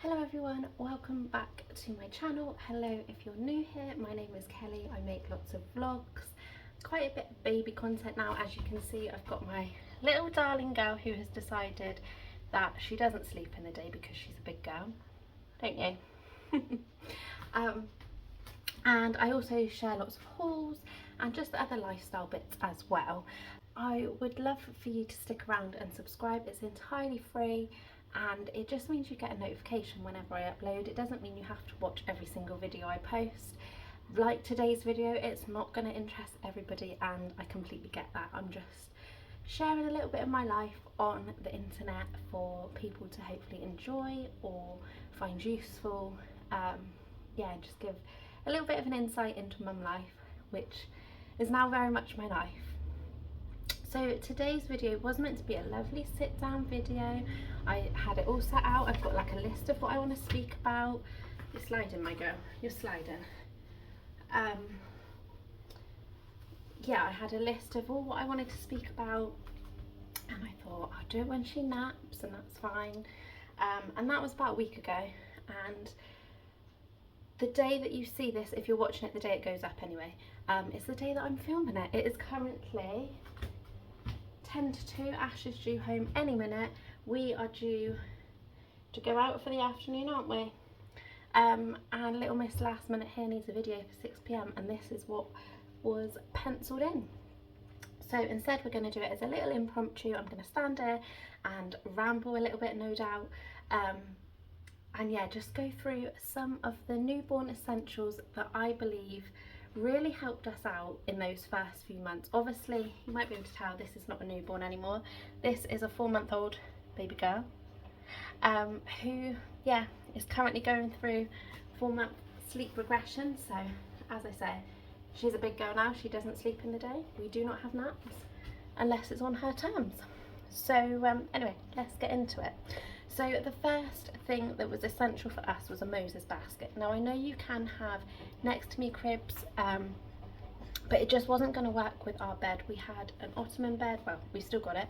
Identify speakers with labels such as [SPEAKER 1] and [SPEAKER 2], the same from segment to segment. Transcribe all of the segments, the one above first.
[SPEAKER 1] Hello everyone, welcome back to my channel. Hello if you're new here, my name is Kelly. I make lots of vlogs, quite a bit of baby content now. As you can see, I've got my little darling girl who has decided that she doesn't sleep in the day because she's a big girl, don't you? And I also share lots of hauls and just other lifestyle bits as well. I would love for you to stick around and subscribe. It's entirely free and it just means you get a notification whenever I upload. It doesn't mean you have to watch every single video I post. Like today's video, it's not going to interest everybody and I completely get that. I'm just sharing a little bit of my life on the internet for people to hopefully enjoy or find useful. Yeah, just give a little bit of an insight into mum life, which is now very much my life. So today's video was meant to be a lovely sit down video. I had it all set out. I've got like a list of what I want to speak about. You're sliding, my girl, you're sliding. Yeah, I had a list of all what I wanted to speak about and I thought I'll do it when she naps and that's fine. And that was about a week ago, and the day that you see this, if you're watching it the day it goes up anyway, it's the day that I'm filming it. It is currently 10 to 2, Ash is due home any minute. We are due to go out for the afternoon, aren't we? And little Miss Last Minute here needs a video for 6 PM and this is what was penciled in. So instead we're going to do it as a little impromptu. I'm going to stand here and ramble a little bit, no doubt. And yeah, just go through some of the newborn essentials that I believe really helped us out in those first few months. Obviously, you might be able to tell this is not a newborn anymore. This is a 4-month-old baby girl who, yeah, is currently going through 4-month sleep regression. So, as I say, she's a big girl now. She doesn't sleep in the day. We do not have naps unless it's on her terms. So, anyway, let's get into it. So the first thing that was essential for us was a Moses basket. Now I know you can have next to me cribs, but it just wasn't going to work with our bed. We had an ottoman bed, well we still got it,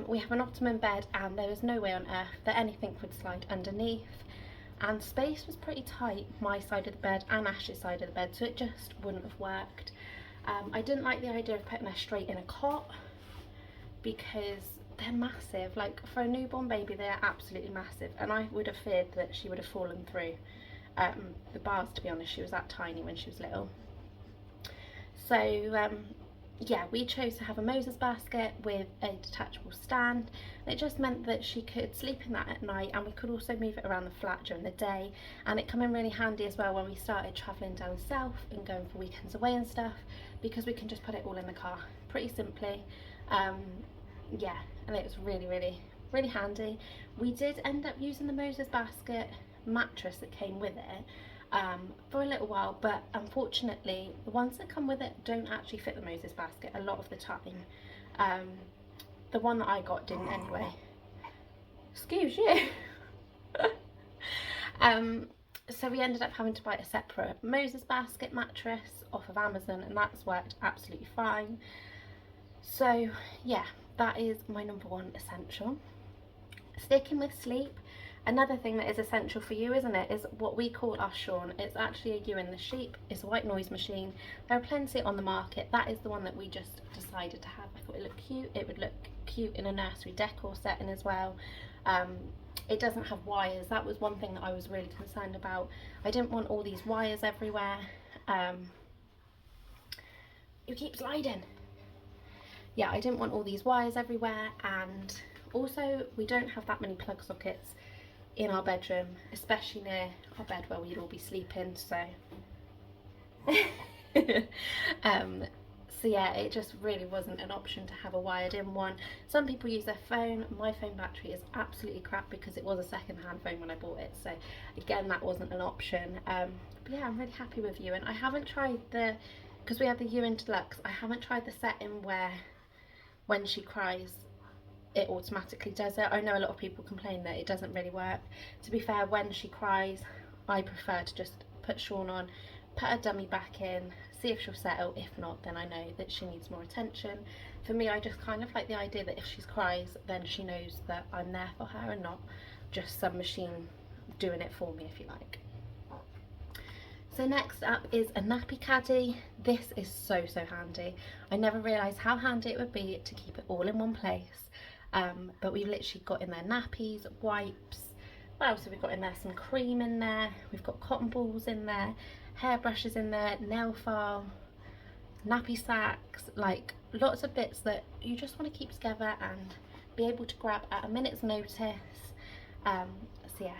[SPEAKER 1] we have an ottoman bed and there was no way on earth that anything would slide underneath, and space was pretty tight, my side of the bed and Ash's side of the bed, so it just wouldn't have worked. I didn't like the idea of putting her straight in a cot because they're massive. Like for a newborn baby they're absolutely massive, and I would have feared that she would have fallen through the bars, to be honest. She was that tiny when she was little. So yeah, we chose to have a Moses basket with a detachable stand. It just meant that she could sleep in that at night and we could also move it around the flat during the day, and it came in really handy as well when we started travelling down south and going for weekends away and stuff, because we can just put it all in the car pretty simply. Yeah, and it was really handy. We did end up using the Moses basket mattress that came with it for a little while, but unfortunately the ones that come with it don't actually fit the Moses basket a lot of the time. The one that I got didn't anyway. Excuse you. So we ended up having to buy a separate Moses basket mattress off of Amazon, and that's worked absolutely fine. So yeah, that is my number one essential. Sticking with sleep, another thing that is essential for you, isn't it, is what we call our Shawn. It's actually a You in the Sheep. It's a white noise machine. There are plenty on the market. That is the one that we just decided to have. I thought it looked cute. It would look cute in a nursery decor setting as well. It doesn't have wires. That was one thing that I was really concerned about. I didn't want all these wires everywhere. You keep sliding. Yeah, I didn't want all these wires everywhere, and also we don't have that many plug sockets in our bedroom, especially near our bed where we'd all be sleeping, so so yeah, it just really wasn't an option to have a wired in one. Some people use their phone. My phone battery is absolutely crap because it was a second-hand phone when I bought it, so again that wasn't an option. But yeah, I'm really happy with You, and I haven't tried because we have the You in Deluxe, I haven't tried the setting where when she cries it automatically does it. I know a lot of people complain that it doesn't really work. To be fair, when she cries I prefer to just put Shawn on, put her dummy back in, see if she'll settle. If not, then I know that she needs more attention. For me, I just kind of like the idea that if she cries then she knows that I'm there for her and not just some machine doing it for me, if you like. So next up is a nappy caddy. This is so handy. I never realised how handy it would be to keep it all in one place. But we've literally got in there nappies, wipes. What else have we got in there? Some cream in there. We've got cotton balls in there, hairbrushes in there, nail file, nappy sacks, like lots of bits that you just want to keep together and be able to grab at a minute's notice. So yeah,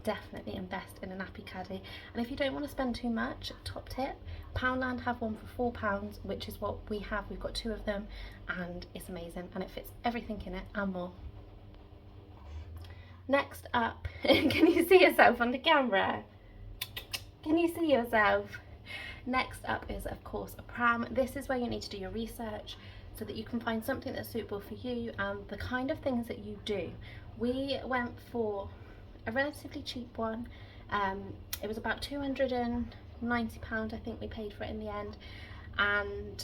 [SPEAKER 1] definitely invest in a nappy caddy. And if you don't want to spend too much, top tip, Poundland have one for £4, which is what we have. We've got 2 of them and it's amazing and it fits everything in it and more. Next up, can you see yourself on the camera? Can you see yourself? Next up is of course a pram. This is where you need to do your research so that you can find something that's suitable for you and the kind of things that you do. We went for a relatively cheap one. It was about £290 I think we paid for it in the end, and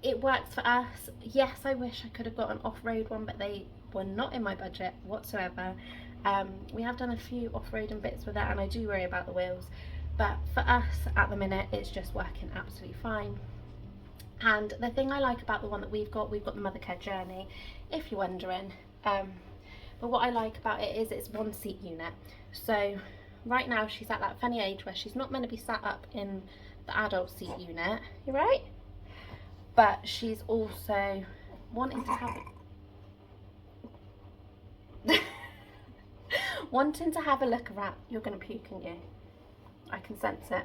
[SPEAKER 1] it works for us. Yes, I wish I could have got an off-road one, but they were not in my budget whatsoever. We have done a few off-roading bits with that and I do worry about the wheels, but for us at the minute it's just working absolutely fine. And the thing I like about the one that we've got the Mothercare Journey, if you're wondering, but what I like about it is it's 1 seat unit. So right now she's at that funny age where she's not meant to be sat up in the adult seat unit, you're right, but she's also wanting to have wanting to have a look around. You're going to puke, aren't you? I can sense it.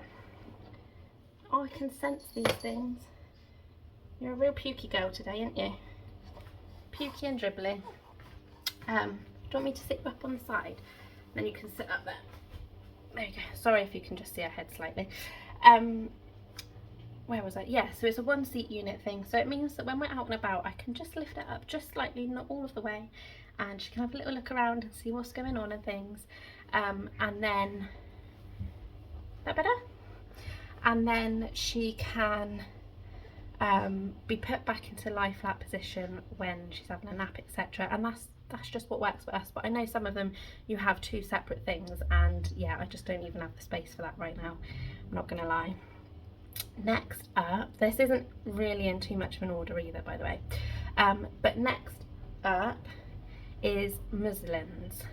[SPEAKER 1] Oh, I can sense these things. You're a real pukey girl today, aren't you? Pukey and dribbly. Do you want me to sit you up on the side? Then you can sit up there. There you go. Sorry if you can just see her head slightly. Where was I? Yeah, so it's a 1 seat unit thing. So it means that when we're out and about, I can just lift it up just slightly, not all of the way. And she can have a little look around and see what's going on and things. And then, that better? And then she can be put back into lie flat position when she's having a nap, etc. And that's just what works for us. But I know some of them you have 2 separate things, and yeah, I just don't even have the space for that right now, I'm not gonna lie. Next up, this isn't really in too much of an order either, by the way, but next up is muslins.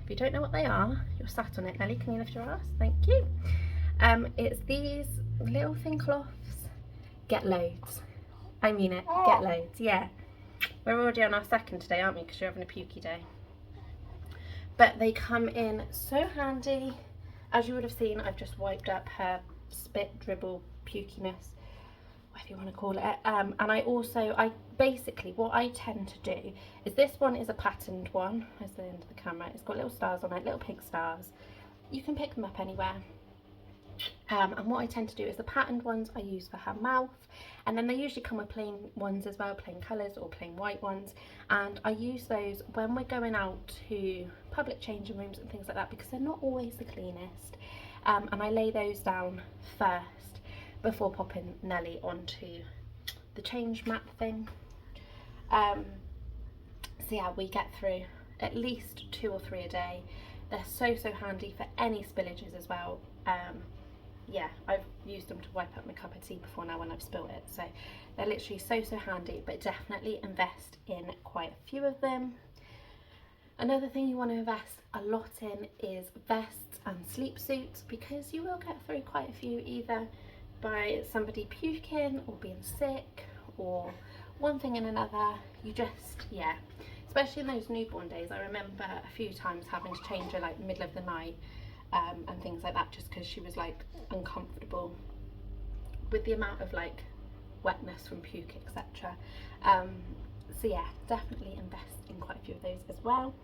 [SPEAKER 1] If you don't know what they are, you're sat on it. Nelly, can you lift your ass? Thank you. It's these little thin cloths. Get loads. I mean it, get loads, yeah. We're already on our 2nd today, aren't we, because you're having a pukey day. But they come in so handy. As you would have seen, I've just wiped up her spit, dribble, pukiness, whatever you want to call it. And I basically, what I tend to do is, this one is a patterned one. Where's the end of the camera? It's got little stars on it, little pink stars. You can pick them up anywhere. And what I tend to do is the patterned ones I use for her mouth, and then they usually come with plain ones as well, plain colours or plain white ones, and I use those when we're going out to public changing rooms and things like that, because they're not always the cleanest. And I lay those down first before popping Nelly onto the change mat thing. So yeah, we get through at least 2 or 3 a day. They're so handy for any spillages as well. Yeah, I've used them to wipe up my cup of tea before now when I've spilt it, so they're literally so handy, but definitely invest in quite a few of them. Another thing you want to invest a lot in is vests and sleep suits, because you will get through quite a few either by somebody puking or being sick or one thing and another. You just, yeah, especially in those newborn days, I remember a few times having to change her like middle of the night. And things like that, just because she was like uncomfortable with the amount of like wetness from puke, etc. So yeah, definitely invest in quite a few of those as well.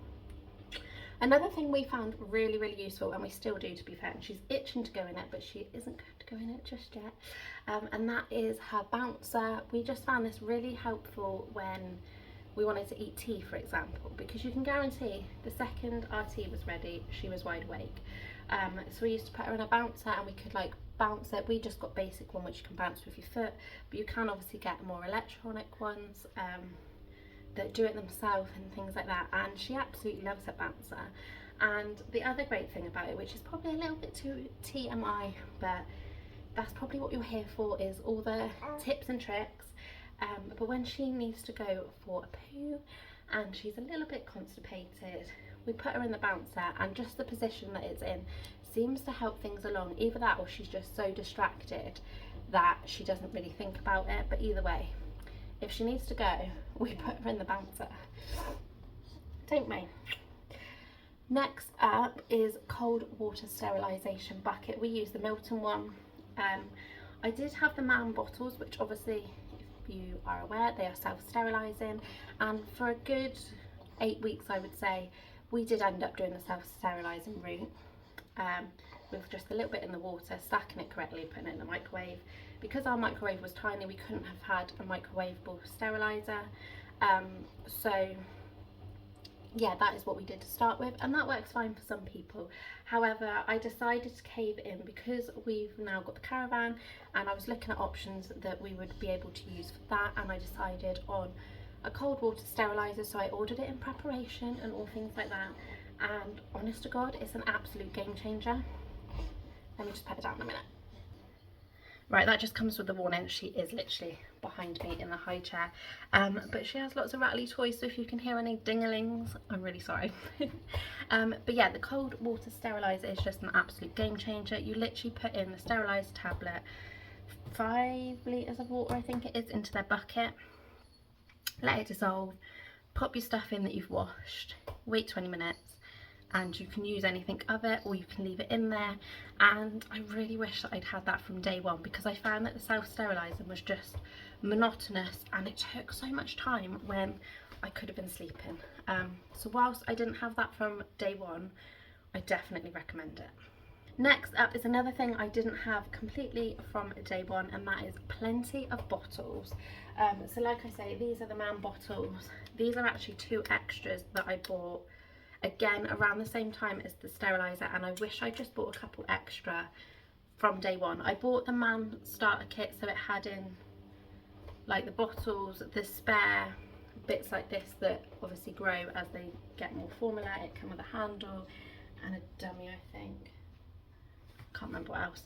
[SPEAKER 1] Another thing we found really useful, and we still do to be fair, and she's itching to go in it, but she isn't going to go in it just yet, and that is her bouncer. We just found this really helpful when we wanted to eat tea, for example, because you can guarantee the second our tea was ready, she was wide awake. So we used to put her in a bouncer and we could like bounce it. We just got basic one which you can bounce with your foot, but you can obviously get more electronic ones that do it themselves and things like that, and she absolutely loves her bouncer. And the other great thing about it, which is probably a little bit too TMI, but that's probably what you're here for, is all the tips and tricks. But when she needs to go for a poo and she's a little bit constipated, we put her in the bouncer, and just the position that it's in seems to help things along. Either that or she's just so distracted that she doesn't really think about it. But either way, if she needs to go, we put her in the bouncer, don't we? Next up is cold water sterilisation bucket. We use the Milton one. I did have the Man bottles, which obviously, if you are aware, they are self-sterilising, and for a good 8 weeks, I would say, we did end up doing the self-sterilising route, with just a little bit in the water, stacking it correctly, putting it in the microwave. Because our microwave was tiny, we couldn't have had a microwavable steriliser, so yeah, that is what we did to start with, and that works fine for some people. However, I decided to cave in because we've now got the caravan, and I was looking at options that we would be able to use for that, and I decided on a cold water steriliser. So I ordered it in preparation and all things like that, and honest to God, it's an absolute game changer. Let me just put it down a minute. Right, that just comes with the warning. She is literally behind me in the high chair, but she has lots of rattly toys, so if you can hear any dinglings, I'm really sorry. But yeah, the cold water steriliser is just an absolute game changer. You literally put in the sterilised tablet, 5 litres of water I think it is, into their bucket, let it dissolve, pop your stuff in that you've washed, wait 20 minutes, and you can use anything of it, or you can leave it in there. And I really wish that I'd had that from day one, because I found that the self-sterilising was just monotonous and it took so much time when I could have been sleeping. So whilst I didn't have that from day one, I definitely recommend it. Next up is another thing I didn't have completely from day one, and that is plenty of bottles. So like I say, these are the Man bottles. These are actually 2 extras that I bought, again around the same time as the steriliser, and I wish I just bought a couple extra from day one. I bought the Man starter kit, so it had in like the bottles, the spare bits like this that obviously grow as they get more formula. It came with a handle and a dummy, I think. Can't remember what else.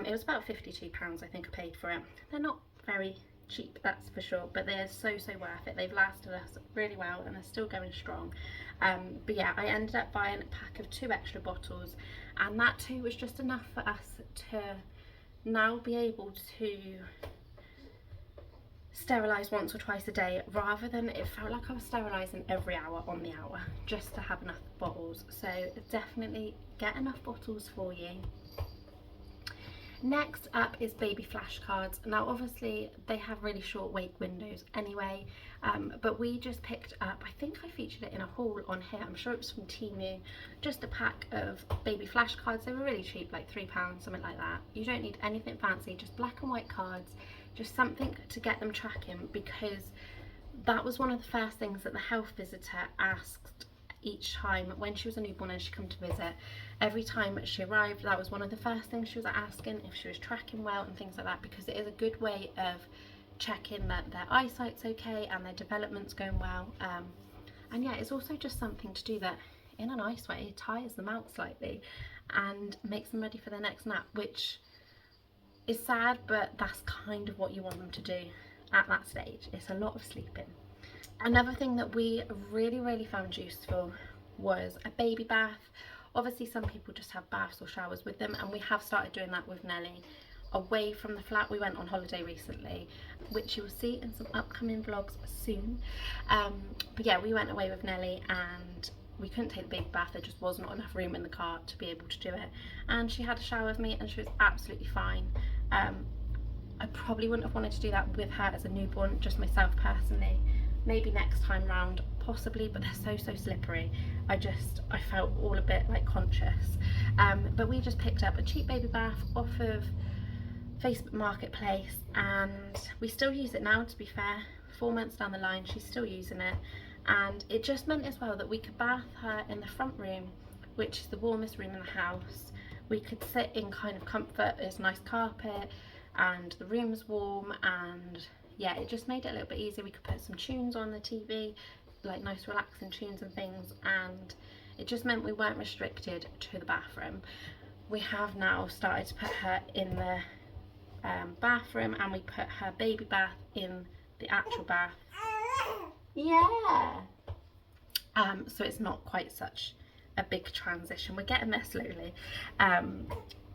[SPEAKER 1] It was about £52 I think I paid for it. They're not very cheap, that's for sure, but they're so worth it. They've lasted us really well and they're still going strong. But yeah, I ended up buying a pack of 2 extra bottles, and that too was just enough for us to now be able to sterilise once or twice a day, rather than it felt like I was sterilising every hour on the hour just to have enough bottles. So definitely get enough bottles for you. Next up is baby flashcards. Now obviously they have really short wake windows anyway, but we just picked up, I think I featured it in a haul on here, I'm sure it was from Temu, just a pack of baby flashcards. They were really cheap, like £3, something like that. You don't need anything fancy, just black and white cards, just something to get them tracking, because that was one of the first things that the health visitor asked each time when she was a newborn and she come to visit. Every time she arrived, that was one of the first things she was asking, if she was tracking well and things like that, because it is a good way of checking that their eyesight's okay and their development's going well. And yeah, it's also just something to do that in a nice way. It tires them out slightly and makes them ready for their next nap, which is sad, but that's kind of what you want them to do at that stage. It's a lot of sleeping. Another thing that we really found useful was a baby bath. Obviously some people just have baths or showers with them, and we have started doing that with Nelly away from the flat. We went on holiday recently, which you will see in some upcoming vlogs soon. But yeah, we went away with Nelly and we couldn't take the baby bath. There just was not enough room in the car to be able to do it, and she had a shower with me and she was absolutely fine. I probably wouldn't have wanted to do that with her as a newborn, just myself personally. Maybe next time round, possibly, but they're so slippery. I felt all a bit like conscious. But we just picked up a cheap baby bath off of Facebook Marketplace, and we still use it now, to be fair. 4 months down the line, she's still using it, and it just meant as well that we could bath her in the front room, which is the warmest room in the house. We could sit in kind of comfort. There's nice carpet and the room's warm, and yeah, it just made it a little bit easier. We could put some tunes on the TV, like nice relaxing tunes and things, and It just meant we weren't restricted to the bathroom. We have now started to put her in the bathroom, and we put her baby bath in the actual bath. Yeah. So it's not quite such a big transition. We're getting there slowly.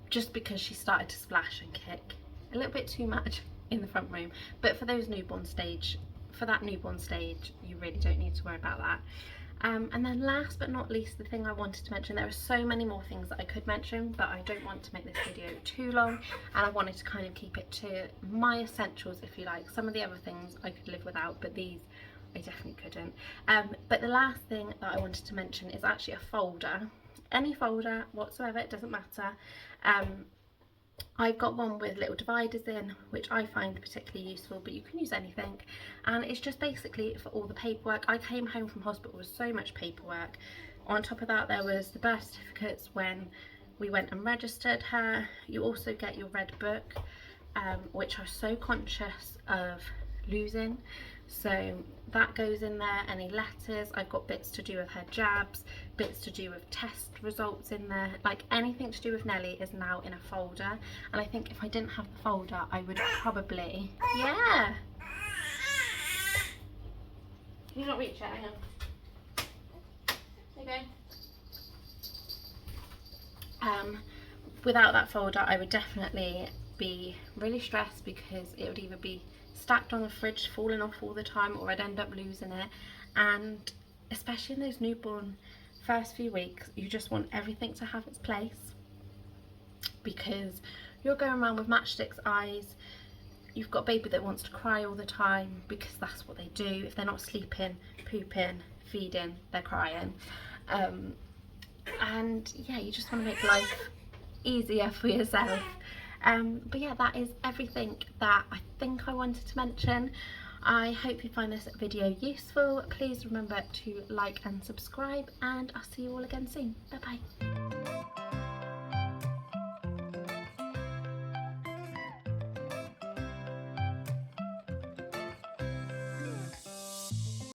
[SPEAKER 1] Just because she started to splash and kick a little bit too much in the front room. But for that newborn stage, you really don't need to worry about that. And then last but not least, the thing I wanted to mention, there are so many more things that I could mention, but I don't want to make this video too long, and I wanted to kind of keep it to my essentials, if you like. Some of the other things I could live without, but these I definitely couldn't. But the last thing that I wanted to mention is actually a folder. Any folder whatsoever, it doesn't matter. I've got one with little dividers in, which I find particularly useful, but you can use anything. And it's just basically for all the paperwork. I came home from hospital with so much paperwork. On top of that, there was the birth certificates when we went and registered her. You also get your red book, which I'm so conscious of losing. So that goes in there, any letters. I've got bits to do with her jabs, bits to do with test results in there. Like anything to do with Nelly is now in a folder. And I think if I didn't have the folder, I would probably, yeah. Can you not reach it? Hang on. There you go. Without that folder, I would definitely be really stressed, because it would either be stacked on the fridge, falling off all the time, or I'd end up losing it. And especially in those newborn first few weeks, you just want everything to have its place, because you're going around with matchstick's eyes. You've got a baby that wants to cry all the time, because that's what they do. If they're not sleeping, pooping, feeding, they're crying. And yeah, you just want to make life easier for yourself. But yeah, that is everything that I think I wanted to mention. I hope you find this video useful. Please remember to like and subscribe, and I'll see you all again soon. Bye bye.